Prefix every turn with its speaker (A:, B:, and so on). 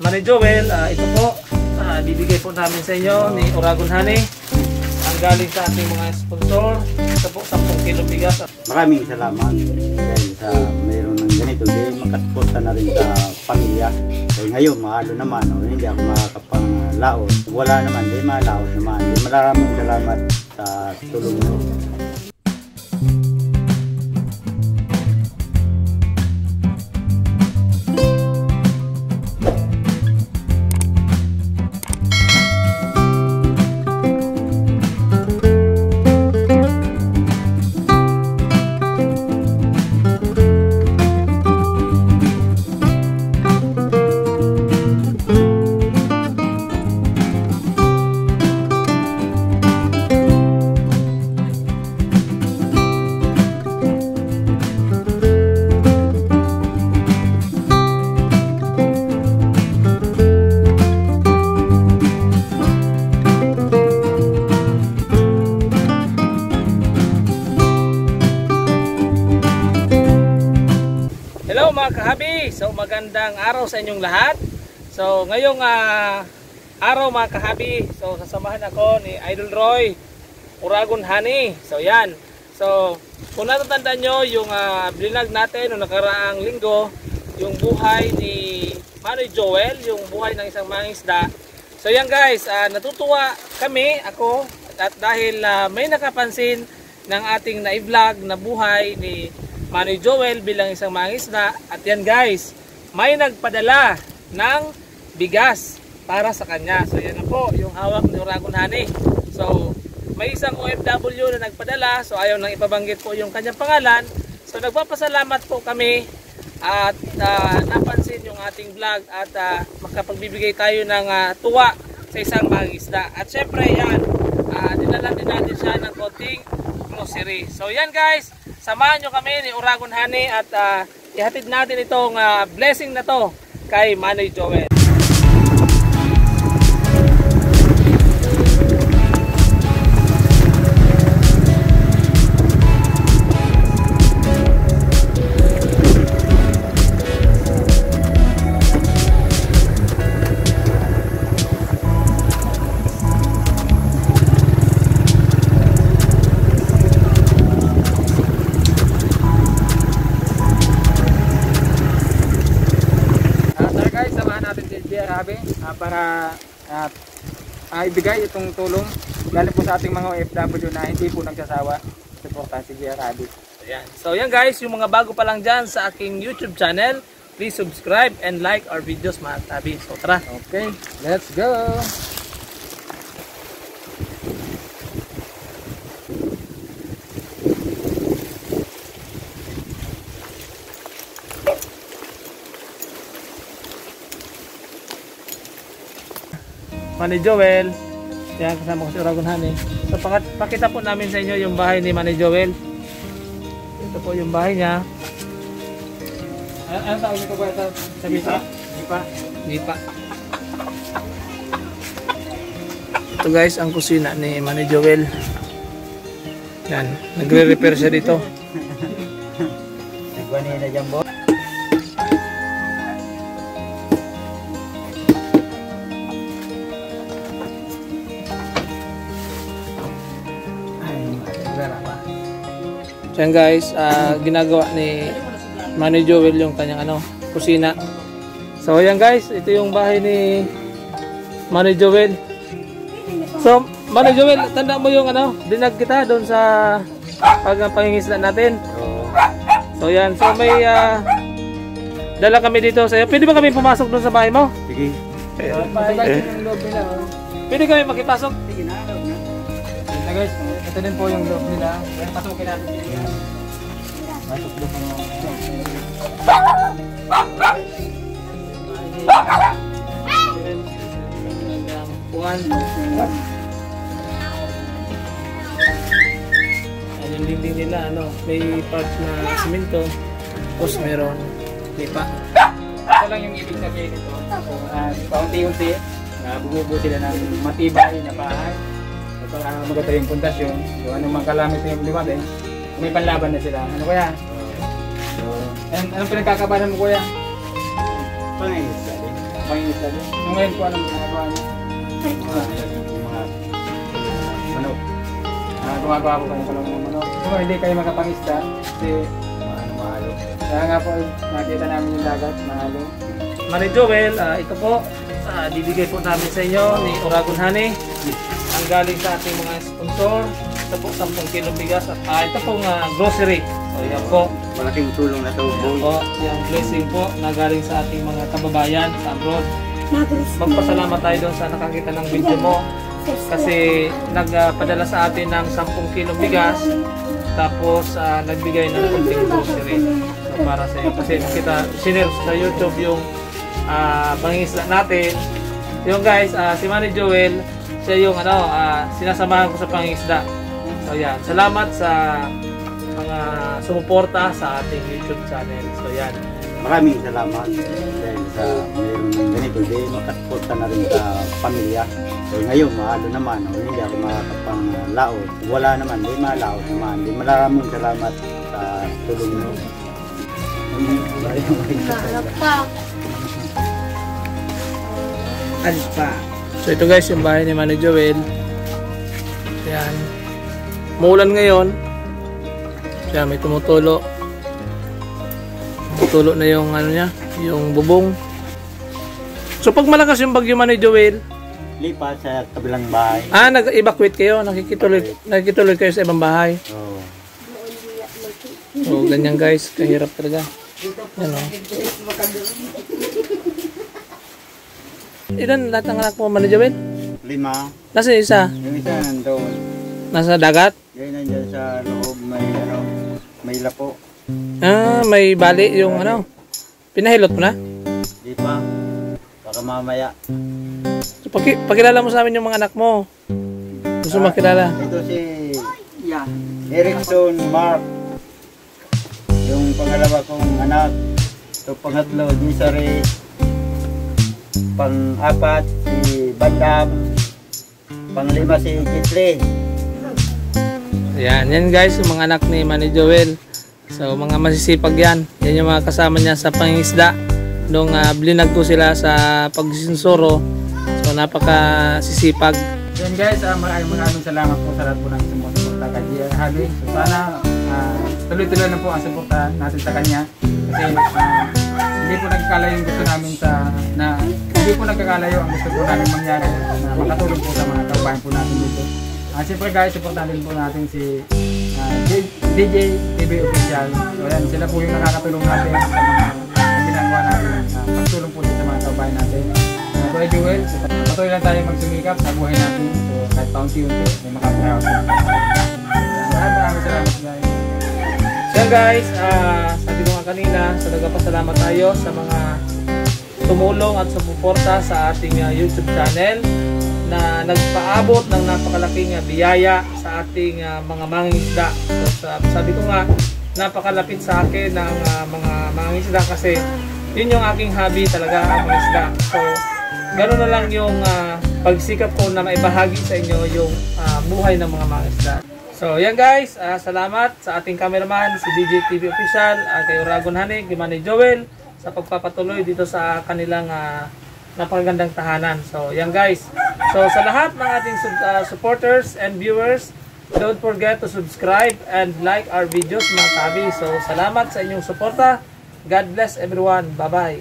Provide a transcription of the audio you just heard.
A: Manay Joel, ito po, bibigay po namin sa inyo ni Uragon Honey. Ang galing sa ating mga sponsor. Ito po, 10 kilo bigas.
B: Maraming salamat dahil sa mayroon ng ganito, di makasuporta na rin sa pamilya. So ngayon, mahalo naman, hindi ako makakapanglaot. Wala naman, di malaot naman. Maraming salamat sa tulong nyo.
A: Hello mga kahabi! So magandang araw sa inyong lahat. So ngayong araw mga kahabi, so sasamahan ako ni Idol Roy, Uragon Honey. So yan. So kung natatandaan nyo yung vlog natin noong nakaraang linggo, yung buhay ni Manay Joel, yung buhay ng isang mangingisda. So yan guys, natutuwa kami, ako, at dahil may nakapansin ng ating na-vlog na buhay ni Manay Joel bilang isang mangingisda. At yan guys, may nagpadala ng bigas para sa kanya. So yan na po yung hawak ni Uragon Honey. So may isang OFW na nagpadala. So ayaw nang ipabanggit po yung kanyang pangalan. So nagpapasalamat po kami at napansin yung ating vlog at makapagbibigay tayo ng tuwa sa isang mangingisda. At syempre yan, dinala din natin siya ng konting grocery. So yan guys, samahan nyo kami ni Uragon Honey at ihatid natin itong blessing na to kay Manay Joel.
C: Para ibigay itong tulong lalo po sa ating mga OFW na hindi po nagsasawa suportahan si GR Rabbit.
A: So yan guys, yung mga bago pa lang dyan sa aking YouTube channel, please subscribe and like our videos mga tabi. So tara.
C: Okay, let's go!
A: Manay Joel, yan kasama ko si Uragon Honey. So pakita po namin sa inyo yung bahay ni Manay Joel. Ito po yung bahay niya.
C: Ano tawag nito ba ito?
A: Nipa?
C: Nipa?
A: Nipa. Ito guys ang kusina ni Manay Joel. Yan, nagre-repair siya dito.
B: Nagwani na dyan bo.
A: So yan guys, ginagawa ni Manay Joel yung kanyang kusina. So yan guys, ito yung bahay ni Manay Joel. So Manay Joel, tanda mo yung dinag kita doon sa pangingisda natin. So yan, so may dala kami dito sa iyo. Pwede ba kami pumasok doon sa bahay mo?
B: Sige.
A: Pwede kami makipasok?
C: Sige na, guys, ito din po yung loob nila. Pasukin natin sila. Pasok doon po.
A: Yung dingding nila, may part na simento, tapos meron lipa.
C: Ito lang yung ibig sabihin nito. Paunti-unti, bumubuo sila ng matibay na bahay. Para maganda yung pundasyon, yung anong kalamit na yung dumating, may panlaban na sila. Ano kaya? So, anong pinagkakabahan mo kuya?
B: Pangingisda din.
C: pangingisda din. So ngayon po anong ginagawa niyo?
B: Mga manok.
C: Gumagawa po kayo ng mga manok. So hindi kayo makapangisda kasi
B: Mahalo.
C: kaya nga po nakita namin yung dagat, mahalo.
A: Mani Joel, ito po, bibigay po namin sa inyo ni Uragon Honey. Ang galing sa ating mga sponsor. Ito po 10 kilong bigas at ito pong grocery. So yan po.
B: Malaking tulong na ito, boy.
A: Po, yung blessing po na galing sa ating mga kababayan sa abroad. Magpasalamat tayo doon sa nakakita ng video mo kasi nagpadala sa atin ng 10 kilong bigas tapos nagbigay ng kunting grocery. So para sa iyo kasi kita sinare sa YouTube yung pangingisda natin. Yung guys, si Manny Joel, siya yung sinasamahan ko sa pangingisda. So yan, salamat sa mga sumuporta sa ating YouTube channel. So yan.
B: Maraming salamat dahil sa mayroon ng ganito, di makasuporta na rin sa pamilya. So ngayon, mahalo naman, hindi ako makakapanglaot. Wala naman, di malaot naman. Di maraming salamat sa tulong nyo.
A: Alpa. So ito guys, yung bahay ni Manny Joel. Yan. Muulan ngayon. Yan, may tumutulo. Tumutulo na yung niya, yung bubong. So pag malakas yung bagyo Manny Joel,
B: Lipat sa kabilang bahay.
A: nag-evacuate kayo, nakikituloy kayo sa ibang bahay.
B: Oo.
A: So ganyan guys, kahirap talaga. Yan o. Ilan lahat ng anak mo Manny Joel?
B: 5.
A: Nasa isa?
B: Yung isa nandoon.
A: Nasa dagat?
B: Yung nandiyan sa loob may lapo.
A: May bali yung pinahilot mo na?
B: Di pa. Baka mamaya.
A: So, pakilala mo sa amin yung mga anak mo. Gusto makilala.
B: Ito si Erickson Mark. Yung pangalawa kong anak. Ito pangatlo, Desiree. Pang-apat, si Bandam. Pang-lima, si Kitli.
A: Yan guys, yung mga anak ni Manny Joel. So mga masisipag yan. Yan yung mga kasama niya sa pangingisda. Nung blinag ko sila sa pagsinsuro. So napakasisipag.
C: Yan guys, maraming salamat po sa lahat po ng sumusuporta kay Gia Javi. So sana tuloy-tuloy na po ang suporta natin sa kanya. Kasi hindi po nagkakalayo yung gusto namin hindi po nagkakalayo ang gusto po namin mangyari na makatulong po sa mga kababayan po natin dito. Siyempre guys, supportan din po natin si DJ TV Official. So yan, sila po yung nakakatulong natin sa mga ginagawa natin. Pagtulong po din sa mga kababayan natin. Kuya Joel, patuloy lang tayo magsumikap sa buhay natin. So kahit paunti-unti, may makapiraw po. Maraming salamat guys.
A: So guys, sabi ko nga kanina, so nagpapasalamat tayo sa mga tumulong at sumuporta sa ating YouTube channel na nagpaabot ng napakalaking biyaya sa ating mga mangingisda. So sabi ko nga, napakalapit sa akin ng mga mangingisda kasi yun yung aking hobby talaga, ang mangingisda. So ganoon na lang yung pagsikap ko na maibahagi sa inyo yung buhay ng mga mangingisda. So yan guys, salamat sa ating cameraman si DJ TV Official, kay Uragon Honey, kay Manny Joel sa pagpapatuloy dito sa kanilang napakagandang tahanan. So yan guys. So sa lahat ng ating supporters and viewers, don't forget to subscribe and like our videos mga kabi. So salamat sa inyong suporta. God bless everyone. Bye bye.